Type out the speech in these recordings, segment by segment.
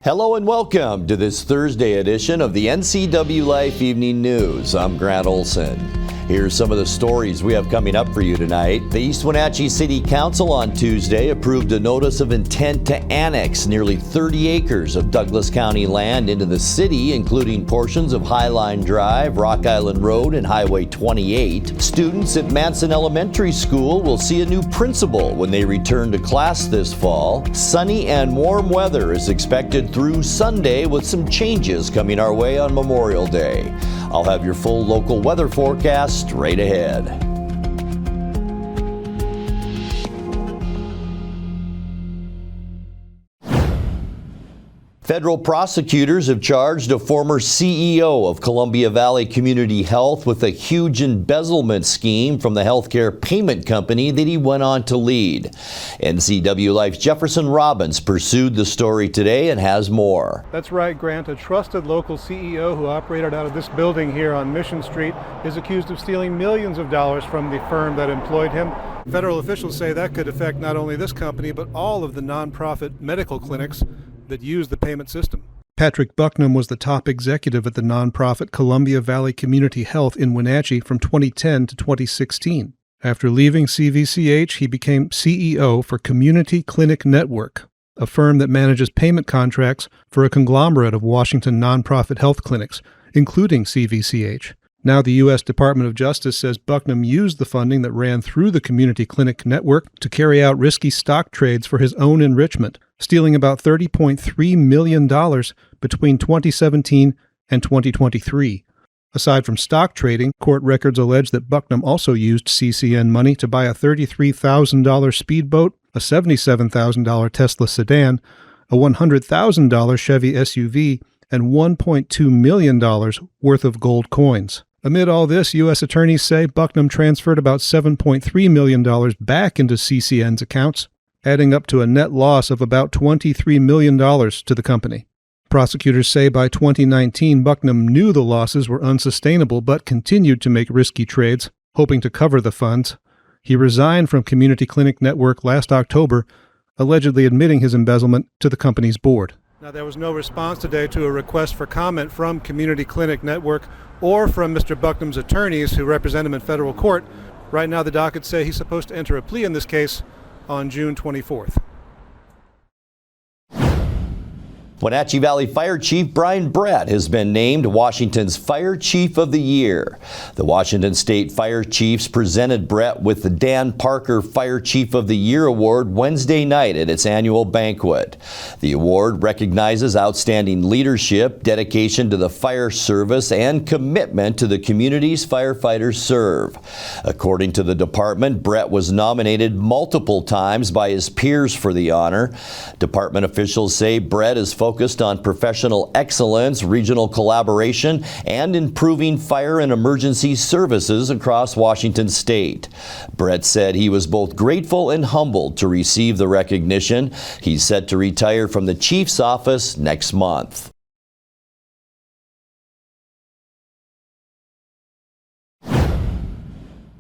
Hello and welcome to this Thursday edition of the NCWLIFE Evening News. I'm Grant Olson. Here's some of the stories we have coming up for you tonight. The East Wenatchee City Council on Tuesday approved a notice of intent to annex nearly 30 acres of Douglas County land into the city, including portions of Highline Drive, Rock Island Road, and Highway 28. Students at Manson Elementary School will see a new principal when they return to class this fall. Sunny and warm weather is expected through Sunday, with some changes coming our way on Memorial Day. I'll have your full local weather forecast straight ahead. Federal prosecutors have charged a former CEO of Columbia Valley Community Health with a huge embezzlement scheme from the healthcare payment company that he went on to lead. NCWLIFE's Jefferson Robbins pursued the story today and has more. That's right, Grant. A trusted local CEO who operated out of this building here on Mission Street is accused of stealing millions of dollars from the firm that employed him. Federal officials say that could affect not only this company, but all of the nonprofit medical clinics that use the payment system. Patrick Bucknam was the top executive at the nonprofit Columbia Valley Community Health in Wenatchee from 2010 to 2016. After leaving CVCH, he became CEO for Community Clinic Network, a firm that manages payment contracts for a conglomerate of Washington nonprofit health clinics, including CVCH. Now the U.S. Department of Justice says Bucknam used the funding that ran through the Community Clinic Network to carry out risky stock trades for his own enrichment, stealing about $30.3 million between 2017 and 2023. Aside from stock trading, court records allege that Bucknam also used CCN money to buy a $33,000 speedboat, a $77,000 Tesla sedan, a $100,000 Chevy SUV, and $1.2 million worth of gold coins. Amid all this, U.S. attorneys say Bucknam transferred about $7.3 million back into CCN's accounts, adding up to a net loss of about $23 million to the company. Prosecutors say by 2019, Bucknam knew the losses were unsustainable but continued to make risky trades, hoping to cover the funds. He resigned from Community Clinic Network last October, allegedly admitting his embezzlement to the company's board. Now, there was no response today to a request for comment from Community Clinic Network or from Mr. Bucknam's attorneys who represent him in federal court. Right now, the dockets say he's supposed to enter a plea in this case on June 24th. Wenatchee Valley Fire Chief Brian Brett has been named Washington's Fire Chief of the Year. The Washington State Fire Chiefs presented Brett with the Dan Parker Fire Chief of the Year Award Wednesday night at its annual banquet. The award recognizes outstanding leadership, dedication to the fire service, and commitment to the communities firefighters serve. According to the department, Brett was nominated multiple times by his peers for the honor. Department officials say Brett is focused on professional excellence, regional collaboration, and improving fire and emergency services across Washington state. Brett said he was both grateful and humbled to receive the recognition. He's set to retire from the chief's office next month.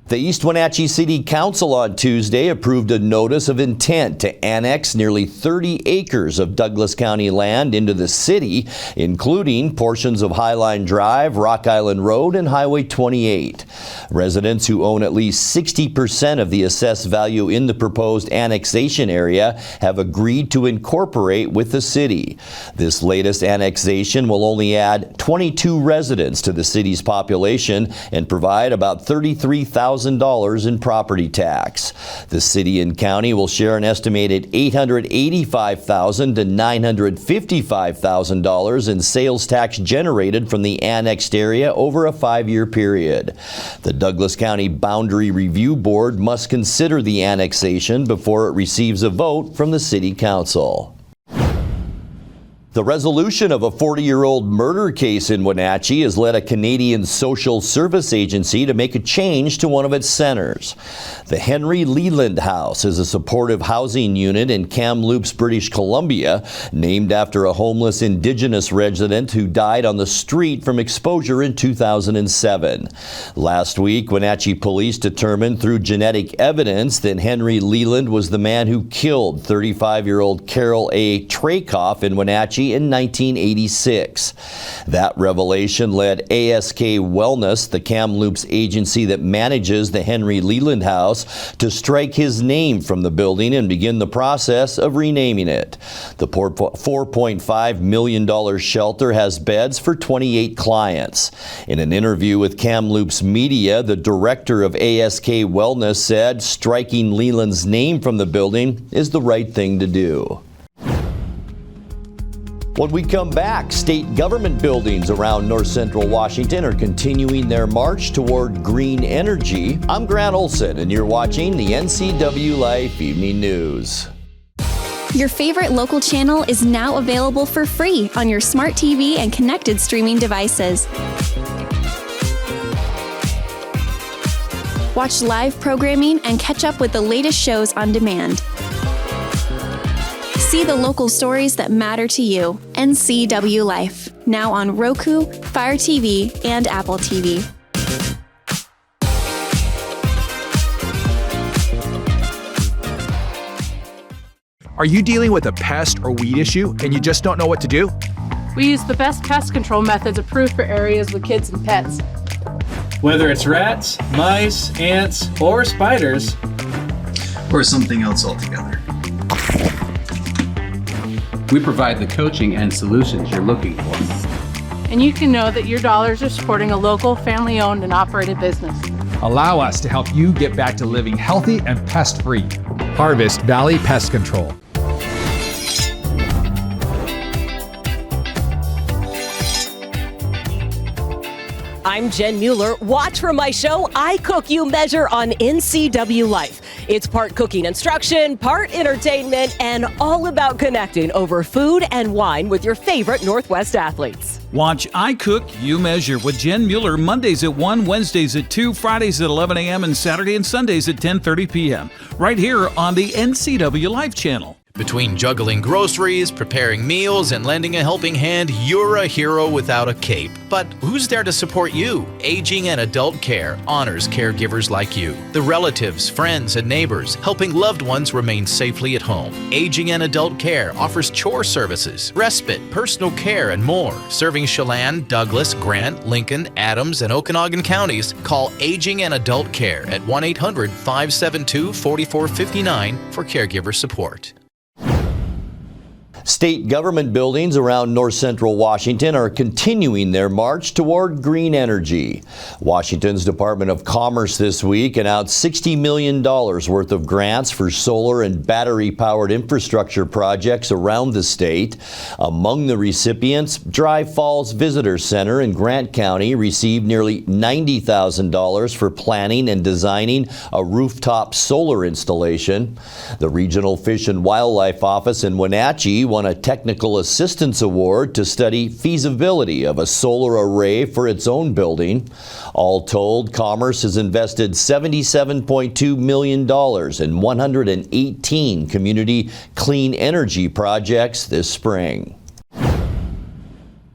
The East Wenatchee City Council on Tuesday approved a notice of intent to annex nearly 30 acres of Douglas County land into the city, including portions of Highline Drive, Rock Island Road, and Highway 28. Residents who own at least 60% of the assessed value in the proposed annexation area have agreed to incorporate with the city. This latest annexation will only add 22 residents to the city's population and provide about $33,000 in property tax. The city and county will share an estimated $885,000 to $955,000 in sales tax generated from the annexed area over a 5-year period. The Douglas County Boundary Review Board must consider the annexation before it receives a vote from the City Council. The resolution of a 40-year-old murder case in Wenatchee has led a Canadian social service agency to make a change to one of its centers. The Henry Leland House is a supportive housing unit in Kamloops, British Columbia, named after a homeless Indigenous resident who died on the street from exposure in 2007. Last week, Wenatchee police determined through genetic evidence that Henry Leland was the man who killed 35-year-old Carol A. Trakoff in Wenatchee Wenatchee in 1986. That revelation led ASK Wellness, the Kamloops agency that manages the Henry Leland House, to strike his name from the building and begin the process of renaming it. The $4.5 million shelter has beds for 28 clients. In an interview with Kamloops Media, the director of ASK Wellness said striking Leland's name from the building is the right thing to do. When we come back, state government buildings around north central Washington are continuing their march toward green energy. I'm Grant Olson, and you're watching the NCWLIFE Evening News. Your favorite local channel is now available for free on your smart TV and connected streaming devices. Watch live programming and catch up with the latest shows on demand. See the local stories that matter to you. NCWLIFE, now on Roku, Fire TV, and Apple TV. Are you dealing with a pest or weed issue and you just don't know what to do? We use the best pest control methods approved for areas with kids and pets. Whether it's rats, mice, ants, or spiders, or something else altogether. We provide the coaching and solutions you're looking for. And you can know that your dollars are supporting a local, family-owned and operated business. Allow us to help you get back to living healthy and pest-free. Harvest Valley Pest Control. I'm Jen Mueller. Watch for my show, I Cook, You Measure on NCWLIFE. It's part cooking instruction, part entertainment, and all about connecting over food and wine with your favorite Northwest athletes. Watch I Cook, You Measure with Jen Mueller Mondays at 1, Wednesdays at 2, Fridays at 11 a.m., and Saturday and Sundays at 10:30 p.m. right here on the NCWLIFE channel. Between juggling groceries, preparing meals, and lending a helping hand, you're a hero without a cape. But who's there to support you? Aging and Adult Care honors caregivers like you, the relatives, friends, and neighbors, helping loved ones remain safely at home. Aging and Adult Care offers chore services, respite, personal care, and more. Serving Chelan, Douglas, Grant, Lincoln, Adams, and Okanagan counties, call Aging and Adult Care at 1-800-572-4459 for caregiver support. State government buildings around north central Washington are continuing their march toward green energy. Washington's Department of Commerce this week announced $60 million worth of grants for solar and battery-powered infrastructure projects around the state. Among the recipients, Dry Falls Visitor Center in Grant County received nearly $90,000 for planning and designing a rooftop solar installation. The Regional Fish and Wildlife Office in Wenatchee won a Technical Assistance Award to study feasibility of a solar array for its own building. All told, Commerce has invested $77.2 million in 118 community clean energy projects this spring.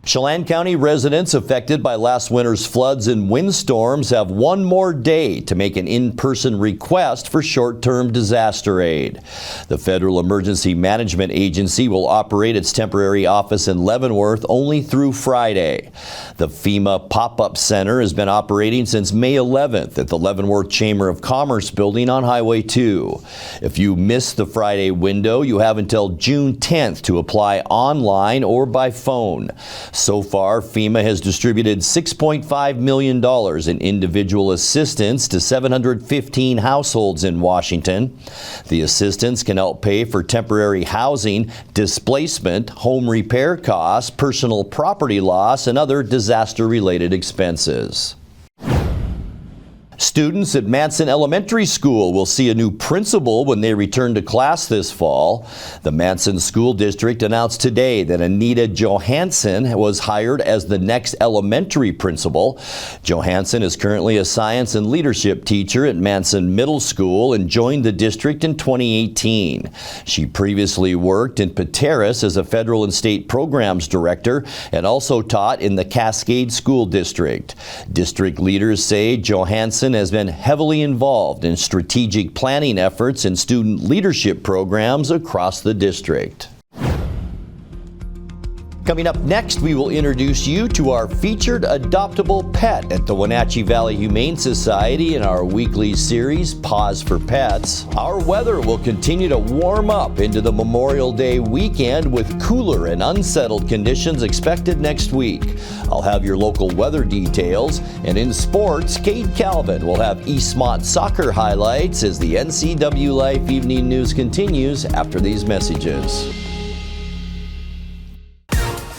Chelan County residents affected by last winter's floods and windstorms have one more day to make an in-person request for short-term disaster aid. The Federal Emergency Management Agency will operate its temporary office in Leavenworth only through Friday. The FEMA Pop-Up Center has been operating since May 11th at the Leavenworth Chamber of Commerce building on Highway 2. If you missed the Friday window, you have until June 10th to apply online or by phone. So far, FEMA has distributed $6.5 million in individual assistance to 715 households in Washington. The assistance can help pay for temporary housing, displacement, home repair costs, personal property loss, and other disaster-related expenses. Students at Manson Elementary School will see a new principal when they return to class this fall. The Manson School District announced today that Anita Johansson was hired as the next elementary principal. Johansson is currently a science and leadership teacher at Manson Middle School and joined the district in 2018. She previously worked in Pateros as a federal and state programs director and also taught in the Cascade School District. District leaders say Johansson has been heavily involved in strategic planning efforts and student leadership programs across the district. Coming up next, we will introduce you to our featured adoptable pet at the Wenatchee Valley Humane Society in our weekly series, Pause for Pets. Our weather will continue to warm up into the Memorial Day weekend with cooler and unsettled conditions expected next week. I'll have your local weather details, and in sports, Cade Calvin will have Eastmont soccer highlights as the NCWLIFE Evening News continues after these messages.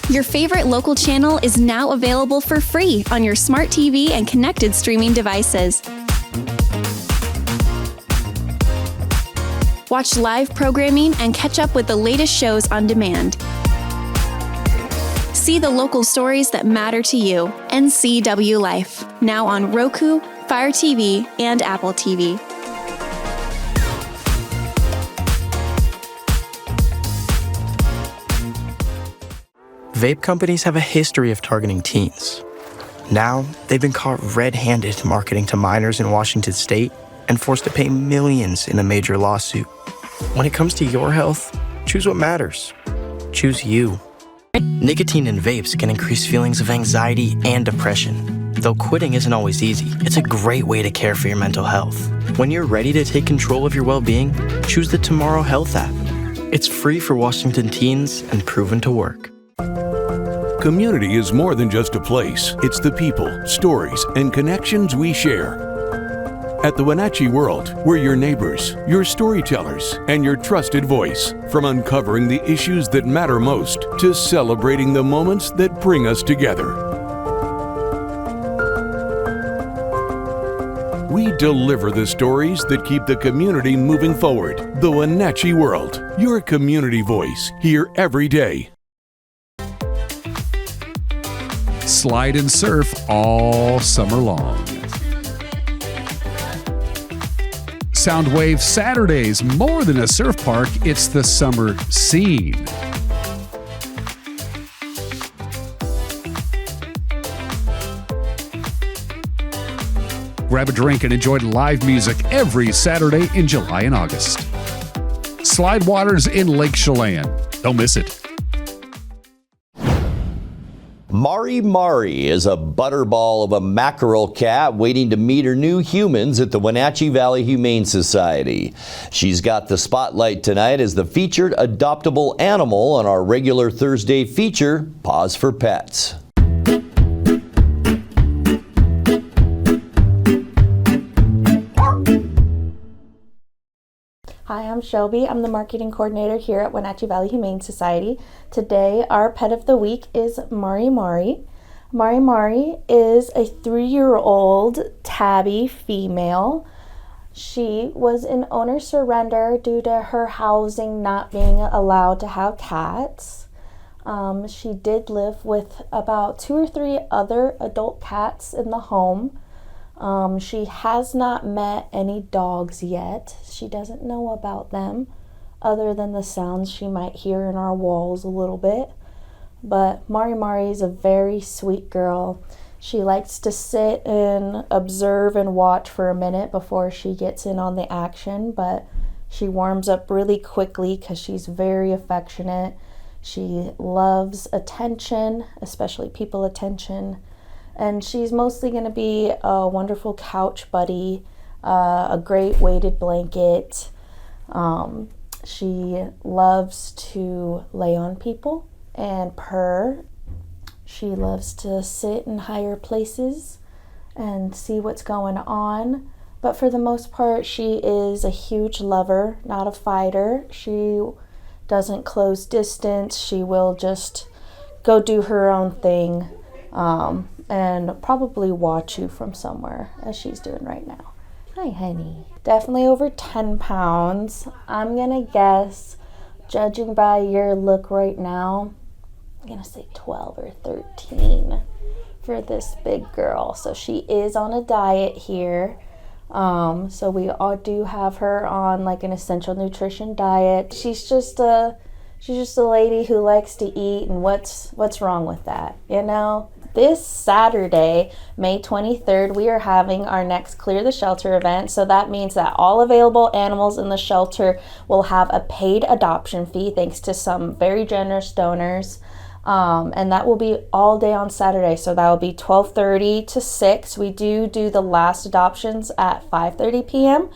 Your favorite local channel is now available for free on your smart TV and connected streaming devices. Watch live programming and catch up with the latest shows on demand. See the local stories that matter to you. NCWLIFE, now on Roku, Fire TV, and Apple TV. Vape companies have a history of targeting teens. Now, they've been caught red-handed marketing to minors in Washington state and forced to pay millions in a major lawsuit. When it comes to your health, choose what matters. Choose you. Nicotine in vapes can increase feelings of anxiety and depression. Though quitting isn't always easy, it's a great way to care for your mental health. When you're ready to take control of your well-being, choose the Tomorrow Health app. It's free for Washington teens and proven to work. Community is more than just a place. It's the people, stories, and connections we share. At the Wenatchee World, we're your neighbors, your storytellers, and your trusted voice. From uncovering the issues that matter most to celebrating the moments that bring us together. We deliver the stories that keep the community moving forward. The Wenatchee World, your community voice, here every day. Slide and surf all summer long. Soundwave Saturdays, more than a surf park, it's the summer scene. Grab a drink and enjoy live music every Saturday in July and August. Slide Waters in Lake Chelan. Don't miss it. Mari Mari is a butterball of a mackerel cat waiting to meet her new humans at the Wenatchee Valley Humane Society. She's got the spotlight tonight as the featured adoptable animal on our regular Thursday feature, Pause for Pets. Hi, I'm Shelby. I'm the marketing coordinator here at Wenatchee Valley Humane Society. Today, our pet of the week is Mari Mari. Mari Mari is a 3-year-old tabby female. She was in owner surrender due to her housing not being allowed to have cats. She did live with about 2 or 3 other adult cats in the home. She has not met any dogs yet. She doesn't know about them other than the sounds she might hear in our walls a little bit. But Mari Mari is a very sweet girl. She likes to sit and observe and watch for a minute before she gets in on the action, but she warms up really quickly because she's very affectionate. She loves attention, especially people attention. And she's mostly going to be a wonderful couch buddy, a great weighted blanket. She loves to lay on people and purr. She loves to sit in higher places and see what's going on. But for the most part, she is a huge lover, not a fighter. She doesn't close distance. She will just go do her own thing. And probably watch you from somewhere, as she's doing right now. Hi, honey. Definitely over 10 pounds. I'm gonna guess, judging by your look right now, I'm gonna say 12 or 13 for this big girl. So she is on a diet here. So we all do have her on like an essential nutrition diet. She's just a lady who likes to eat, and what's wrong with that, you know? This Saturday, May 23rd, we are having our next Clear the Shelter event. So that means that all available animals in the shelter will have a paid adoption fee thanks to some very generous donors. and that will be all day on Saturday. So that will be 12:30 to 6. We do the last adoptions at 5:30 p.m.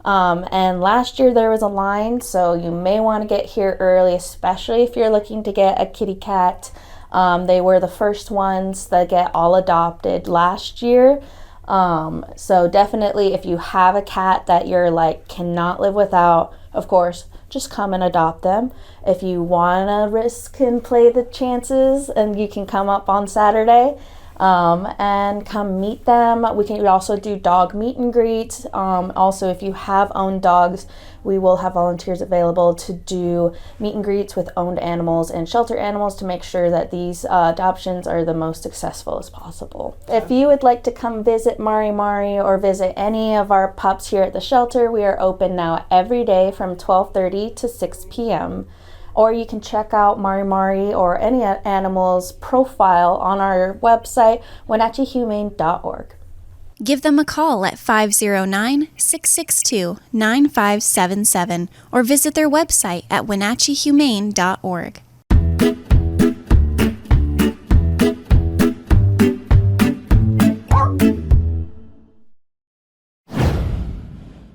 And last year there was a line, so you may want to get here early, especially if you're looking to get a kitty cat. They were the first ones that get all adopted last year. So definitely if you have a cat that you're like cannot live without, of course, just come and adopt them. If you want to risk and play the chances, and you can come up on Saturday and come meet them. We also do dog meet and greet. Also, if you have owned dogs, we will have volunteers available to do meet and greets with owned animals and shelter animals to make sure that these adoptions are the most successful as possible. If you would like to come visit Mari Mari or visit any of our pups here at the shelter, we are open now every day from 12:30 to 6 p.m. Or you can check out Mari Mari or any animal's profile on our website, WenatcheeHumane.org. Give them a call at 509-662-9577 or visit their website at WenatcheeHumane.org.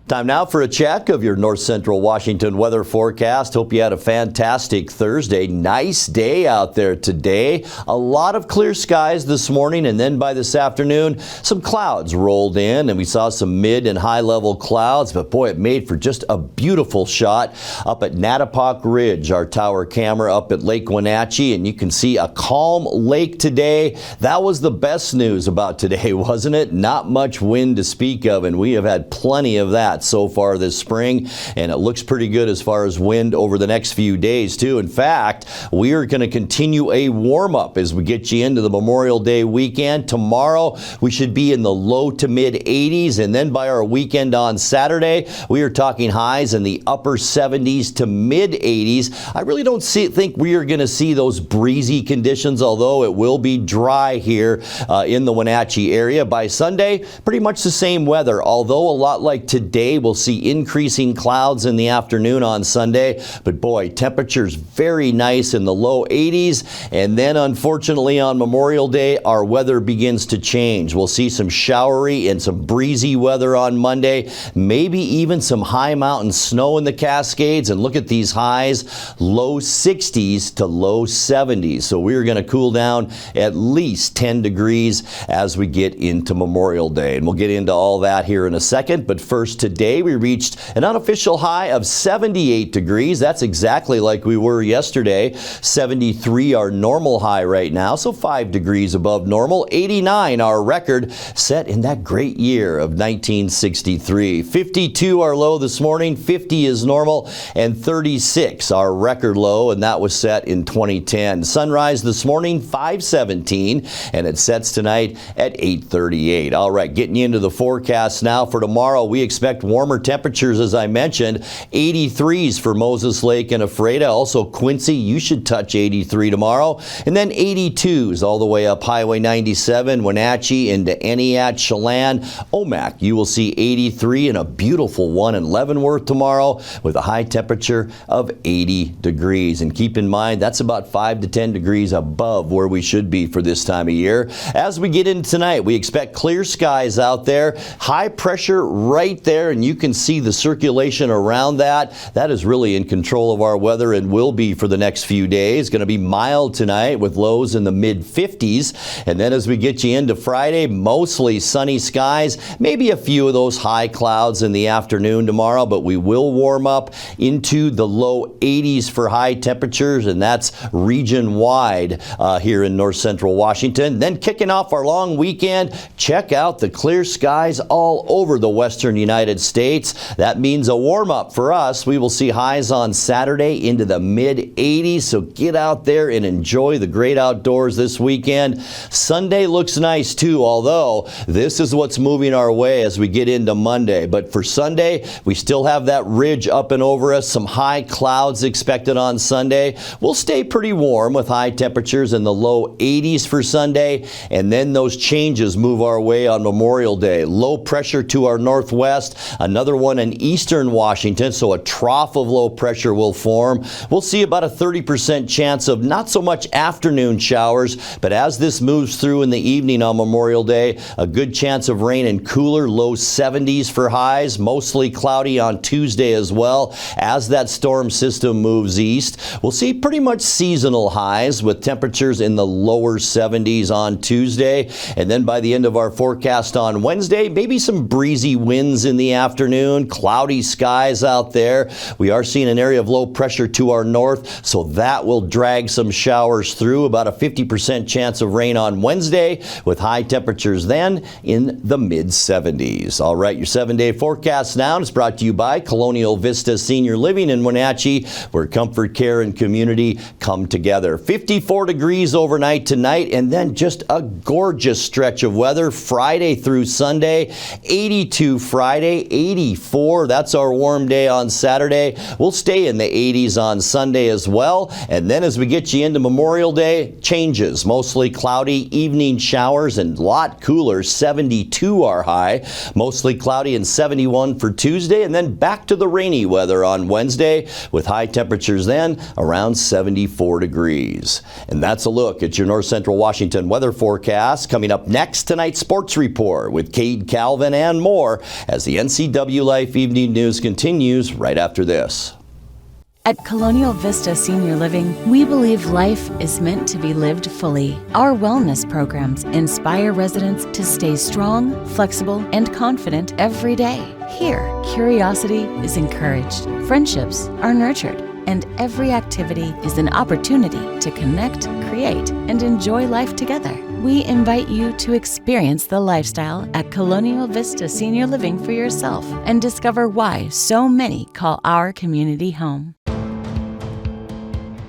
Time now for a check of your North Central Washington weather forecast. Hope you had a fantastic Thursday. Nice day out there today. A lot of clear skies this morning, and then by this afternoon, some clouds rolled in, and we saw some mid and high level clouds, but boy, it made for just a beautiful shot up at Nattipock Ridge, our tower camera up at Lake Wenatchee, and you can see a calm lake today. That was the best news about today, wasn't it? Not much wind to speak of, and we have had plenty of that so far this spring, and it looks pretty good as far as wind over the next few days too. In fact, we are going to continue a warm-up as we get you into the Memorial Day weekend. Tomorrow we should be in the low to mid 80s, and then by our weekend on Saturday we are talking highs in the upper 70s to mid 80s. I really don't think we are going to see those breezy conditions, although it will be dry here in the Wenatchee area. By Sunday, pretty much the same weather, although a lot like today. We'll see increasing clouds in the afternoon on Sunday, but boy, temperatures very nice in the low 80s. And then unfortunately on Memorial Day, our weather begins to change. We'll see some showery and some breezy weather on Monday, maybe even some high mountain snow in the Cascades. And look at these highs, low 60s to low 70s. So we're going to cool down at least 10 degrees as we get into Memorial Day. And we'll get into all that here in a second, but first today we reached an unofficial high of 78 degrees. That's exactly like we were yesterday. 73 our normal high right now, so 5 degrees above normal. 89 our record set in that great year of 1963. 52 our low this morning, 50 is normal, and 36 our record low, and that was set in 2010. Sunrise this morning 5:17, and it sets tonight at 8:38. All right, getting you into the forecast now for tomorrow. We expect warmer temperatures, as I mentioned. 83s for Moses Lake and Ephrata. Also Quincy, you should touch 83 tomorrow. And then 82s all the way up Highway 97, Wenatchee into Eniat, Chelan, Omak. You will see 83 and a beautiful one in Leavenworth tomorrow with a high temperature of 80 degrees. And keep in mind, that's about 5 to 10 degrees above where we should be for this time of year. As we get into tonight, we expect clear skies out there. High pressure right there, and you can see the circulation around that. That is really in control of our weather and will be for the next few days. Going to be mild tonight with lows in the mid 50s. And then as we get you into Friday, mostly sunny skies, maybe a few of those high clouds in the afternoon tomorrow, but we will warm up into the low 80s for high temperatures, and that's region wide here in North Central Washington. Then kicking off our long weekend, check out the clear skies all over the western United States. That means a warm up for us. We will see highs on Saturday into the mid 80s, so get out there and enjoy the great outdoors this weekend. Sunday looks nice too, although this is what's moving our way as we get into Monday. But for Sunday, we still have that ridge up and over us, some high clouds expected on Sunday. We'll stay pretty warm with high temperatures in the low 80s for Sunday, and then those changes move our way on Memorial Day. Low pressure to our northwest, Another one in eastern Washington, so a trough of low pressure will form. We'll see about a 30% chance of not so much afternoon showers, but as this moves through in the evening on Memorial Day, a good chance of rain and cooler, low 70s for highs, mostly cloudy on Tuesday as well. As that storm system moves east, we'll see pretty much seasonal highs with temperatures in the lower 70s on Tuesday. And then by the end of our forecast on Wednesday, maybe some breezy winds in the afternoon, cloudy skies out there. We are seeing an area of low pressure to our north, so that will drag some showers through. About a 50% chance of rain on Wednesday with high temperatures then in the mid-70s. All right, your 7-day forecast now is brought to you by Colonial Vista Senior Living in Wenatchee, where comfort, care, and community come together. 54 degrees overnight tonight, and then just a gorgeous stretch of weather Friday through Sunday. 82 Friday, 84. That's our warm day on Saturday. We'll stay in the 80s on Sunday as well. And then as we get you into Memorial Day, changes. Mostly cloudy, evening showers, and a lot cooler. 72 our high. Mostly cloudy and 71 for Tuesday. And then back to the rainy weather on Wednesday with high temperatures then around 74 degrees. And that's a look at your North Central Washington weather forecast. Coming up next, tonight's sports report with Cade Calvin and more as the NCWLIFE Evening News continues right after this. At Colonial Vista Senior Living, we believe life is meant to be lived fully. Our wellness programs inspire residents to stay strong, flexible, and confident every day. Here, curiosity is encouraged, friendships are nurtured, and every activity is an opportunity to connect, create, and enjoy life together. We invite you to experience the lifestyle at Colonial Vista Senior Living for yourself and discover why so many call our community home.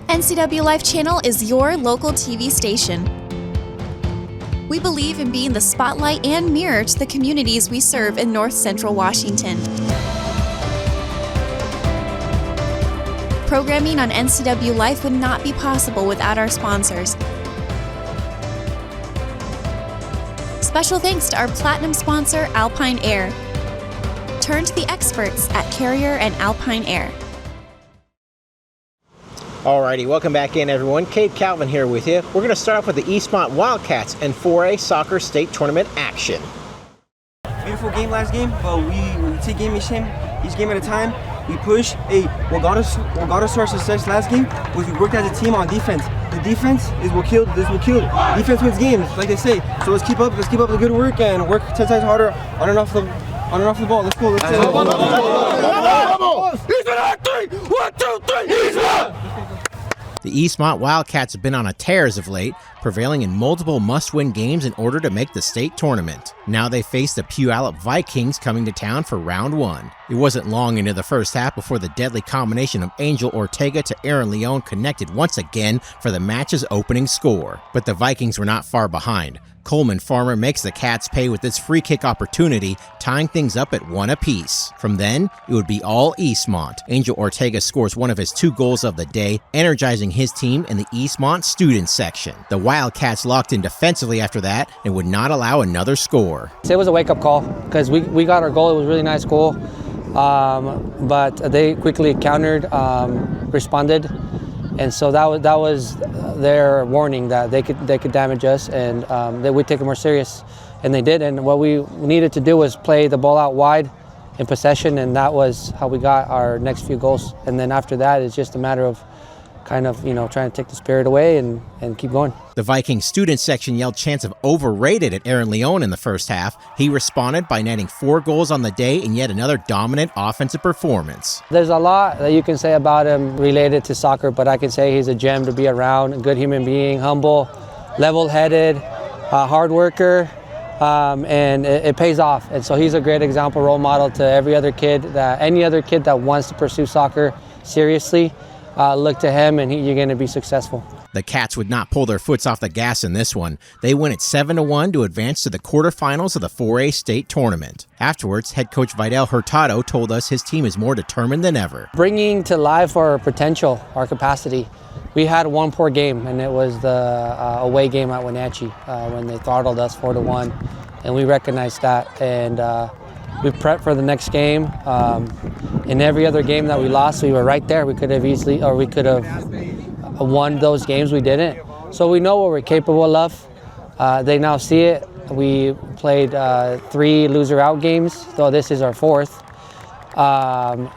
NCWLIFE Channel is your local TV station. We believe in being the spotlight and mirror to the communities we serve in North Central Washington. Programming on NCWLIFE would not be possible without our sponsors. Special thanks to our platinum sponsor, Alpine Air. Turn to the experts at Carrier and Alpine Air. Alrighty, welcome back in everyone. Cade Calvin here with you. We're going to start off with the Eastmont Wildcats and 4A soccer state tournament action. Beautiful game last game, but we take game each game at a time. We push. What got us to our success last game was we worked as a team on defense. The defense is what killed. This will kill. Defense wins games, like they say. So let's keep up the good work and work 10 times harder on and off the ball. Let's go. The Eastmont Wildcats have been on a tear as of late, prevailing in multiple must-win games in order to make the state tournament. Now they face the Puyallup Vikings coming to town for round one. It wasn't long into the first half before the deadly combination of Angel Ortega to Aaron Leon connected once again for the match's opening score. But the Vikings were not far behind. Coleman Farmer makes the Cats pay with this free kick opportunity, tying things up at 1 apiece. From then, it would be all Eastmont. Angel Ortega scores one of his 2 goals of the day, energizing his team in the Eastmont student section. The Wildcats locked in defensively after that and would not allow another score. It was a wake-up call because we got our goal. It was a really nice goal, but they quickly countered, responded. And so that was their warning that they could damage us and that we'd take it more serious, and they did. And what we needed to do was play the ball out wide in possession, and that was how we got our next few goals. And then after that, it's just a matter of kind of trying to take the spirit away and keep going. The Viking student section yelled chants of overrated at Aaron Leon in the first half. He responded by netting 4 goals on the day and yet another dominant offensive performance. There's a lot that you can say about him related to soccer, but I can say he's a gem to be around, a good human being, humble, level-headed, hard worker, and it pays off. And so he's a great example, role model to any other kid that wants to pursue soccer seriously. Look to him and you're going to be successful. The Cats would not pull their foots off the gas in this one. They win at 7-1 to advance to the quarterfinals of the 4A state tournament. Afterwards, head coach Vidal Hurtado told us his team is more determined than ever. Bringing to life our potential, our capacity. We had one poor game, and it was the away game at Wenatchee when they throttled us 4-1, and we recognized that. And we prepped for the next game. In every other game that we lost, we were right there. We could have won those games. We didn't. So we know what we're capable of. They now see it. We played 3 loser-out games, though this is our 4th,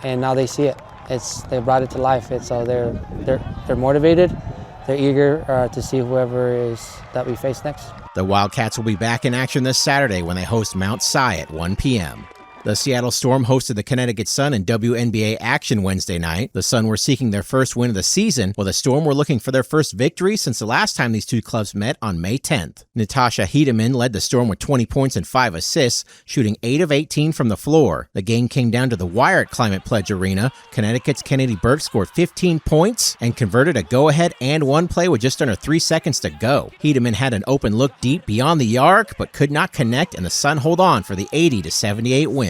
and now they see it. They brought it to life. So they're motivated. They're eager to see whoever is that we face next. The Wildcats will be back in action this Saturday when they host Mount Si at 1 p.m. The Seattle Storm hosted the Connecticut Sun in WNBA action Wednesday night. The Sun were seeking their first win of the season, while the Storm were looking for their first victory since the last time these two clubs met on May 10th. Natasha Hedeman led the Storm with 20 points and 5 assists, shooting 8 of 18 from the floor. The game came down to the wire at Climate Pledge Arena. Connecticut's Kennedy Burke scored 15 points and converted a go-ahead and one play with just under 3 seconds to go. Hedeman had an open look deep beyond the arc, but could not connect, and the Sun hold on for the 80-78 win.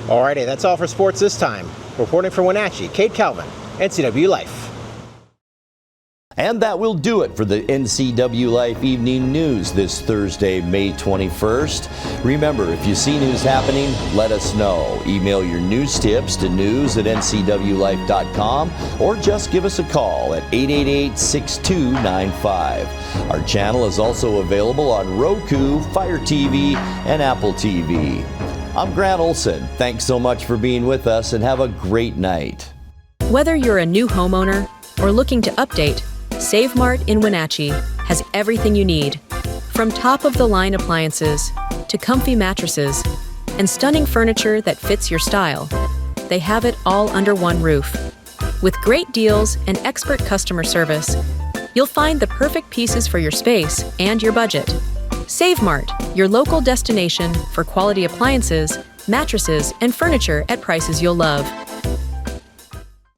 Alrighty, that's all for sports this time. Reporting from Wenatchee, Kate Calvin, NCW Life. And that will do it for the NCW Life Evening News this Thursday, May 21st. Remember, if you see news happening, let us know. Email your news tips to news@ncwlife.com or just give us a call at 888-6295. Our channel is also available on Roku, Fire TV, and Apple TV. I'm Grant Olson. Thanks so much for being with us, and have a great night. Whether you're a new homeowner or looking to update, Save Mart in Wenatchee has everything you need. From top-of-the-line appliances to comfy mattresses and stunning furniture that fits your style, they have it all under one roof. With great deals and expert customer service, you'll find the perfect pieces for your space and your budget. Save Mart, your local destination for quality appliances, mattresses, and furniture at prices you'll love.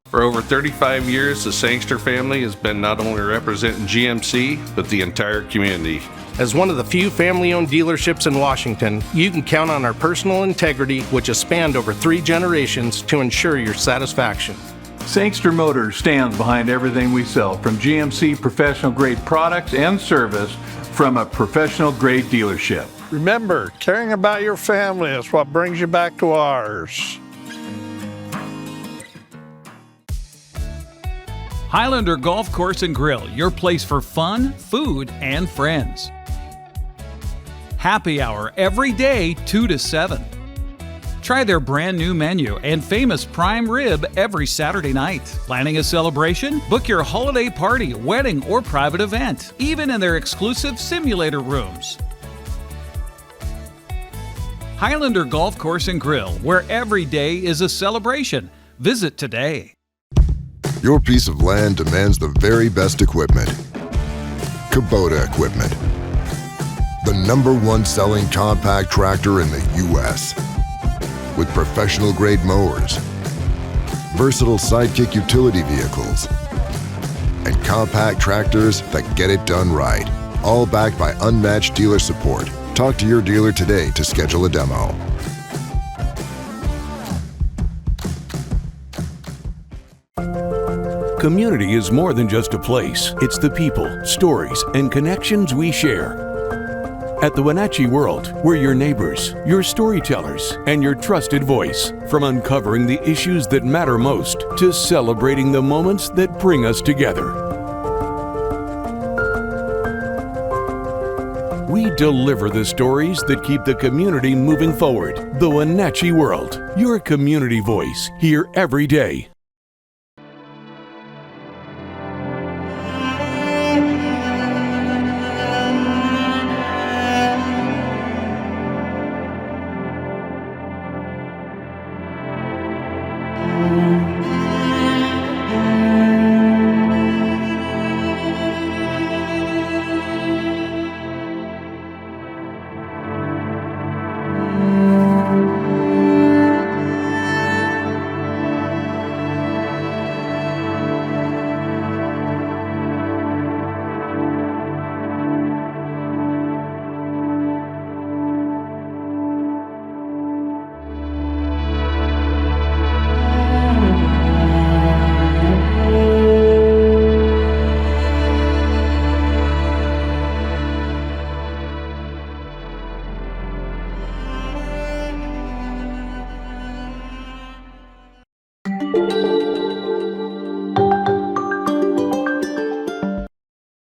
For over 35 years, the Sangster family has been not only representing GMC, but the entire community. As one of the few family-owned dealerships in Washington, you can count on our personal integrity, which has spanned over 3 generations, to ensure your satisfaction. Sangster Motors stands behind everything we sell, from GMC professional-grade products and service from a professional-grade dealership. Remember, caring about your family is what brings you back to ours. Highlander Golf Course and Grill, your place for fun, food, and friends. Happy hour every day, 2 to 7. Try their brand new menu and famous prime rib every Saturday night. Planning a celebration? Book your holiday party, wedding, or private event, even in their exclusive simulator rooms. Highlander Golf Course and Grill, where every day is a celebration. Visit today. Your piece of land demands the very best equipment. Kubota equipment. The #1 selling compact tractor in the U.S. with professional-grade mowers, versatile sidekick utility vehicles, and compact tractors that get it done right. All backed by unmatched dealer support. Talk to your dealer today to schedule a demo. Community is more than just a place. It's the people, stories, and connections we share. At the Wenatchee World, we're your neighbors, your storytellers, and your trusted voice. From uncovering the issues that matter most to celebrating the moments that bring us together. We deliver the stories that keep the community moving forward. The Wenatchee World, your community voice, here every day.